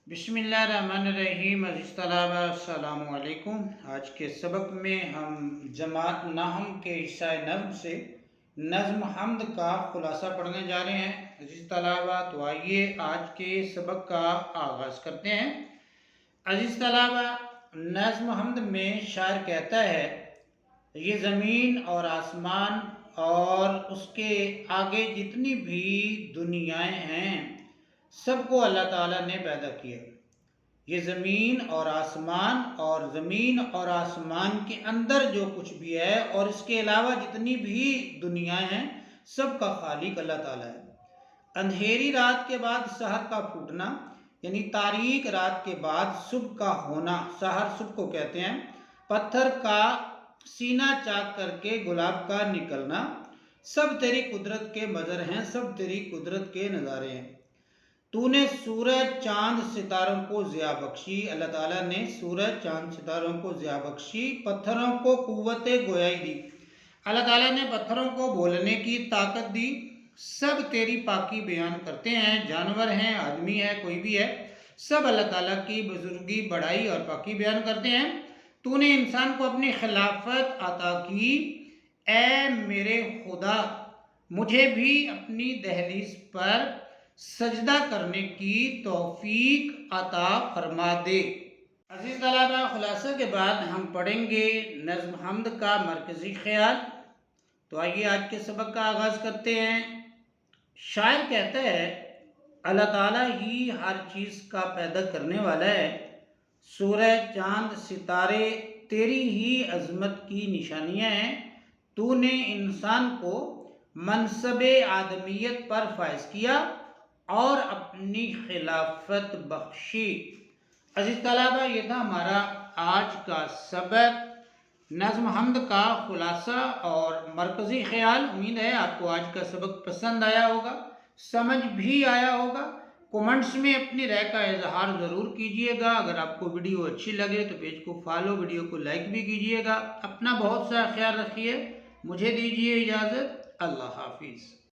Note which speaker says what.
Speaker 1: बिस्मिल्लाहिर्रहमानिर्रहीम। अज़ीज़ तलबा अस्सलामु अलैकुम। आज के सबक में हम जमात नहम के हिस्सा नज़्म से नज़्म हम्द का खुलासा पढ़ने जा रहे हैं। अज़ीज़ तलबा, तो आइए आज के सबक का आगाज़ करते हैं। अज़ीज़ तलबा, नज़्म हम्द में शायर कहता है, ये ज़मीन और आसमान और उसके आगे जितनी भी दुनियाएं हैं सबको अल्लाह ताला ने पैदा किया। ये ज़मीन और आसमान और ज़मीन और आसमान के अंदर जो कुछ भी है और इसके अलावा जितनी भी दुनियाएं हैं सब का खालिक अल्लाह ताला है। अंधेरी रात के बाद सहर का फूटना, यानी तारीक रात के बाद सुबह का होना, सहर सुबह को कहते हैं। पत्थर का सीना चाक करके गुलाब का निकलना, सब तेरी कुदरत के मज़र हैं, सब तेरी कुदरत के नज़ारे हैं। तूने सूरज चांद सितारों को ज़िया बख्शी, अल्लाह ताला ने सूरज चांद सितारों को ज़िया बख्शी। पत्थरों को कुव्वते गोयाई दी, अल्लाह ताला ने पत्थरों को बोलने की ताकत दी। सब तेरी पाकी बयान करते हैं, जानवर हैं, आदमी है, कोई भी है, सब अल्लाह ताला की बुजुर्गी, बड़ाई और पाकी बयान करते हैं। तूने इंसान को अपनी खिलाफत अता की, ऐ मेरे खुदा मुझे भी अपनी दहलीज पर सजदा करने की तौफीक अता फरमा दे। अज़ीज़ तलबा, खुलासा के बाद हम पढ़ेंगे नज़्म हम्द का मरकज़ी ख्याल। तो आइए आज के सबक का आगाज़ करते हैं। शायर कहता है, अल्लाह ताला ही हर चीज़ का पैदा करने वाला है। सूरज चांद सितारे तेरी ही अज़मत की निशानियाँ हैं। तूने इंसान को मनसबे आदमियत पर फाइज किया और अपनी खिलाफत बख्शी। अज़ीज़ तलबा, ये था हमारा आज का सबक, नज़्म हम्द का खुलासा और मरकज़ी ख्याल। उम्मीद है आपको आज का सबक पसंद आया होगा, समझ भी आया होगा। कमेंट्स में अपनी राय का इजहार ज़रूर कीजिएगा। अगर आपको वीडियो अच्छी लगे तो पेज को फॉलो, वीडियो को लाइक भी कीजिएगा। अपना बहुत सा ख्याल रखिए। मुझे दीजिए इजाज़त। अल्लाह हाफिज़।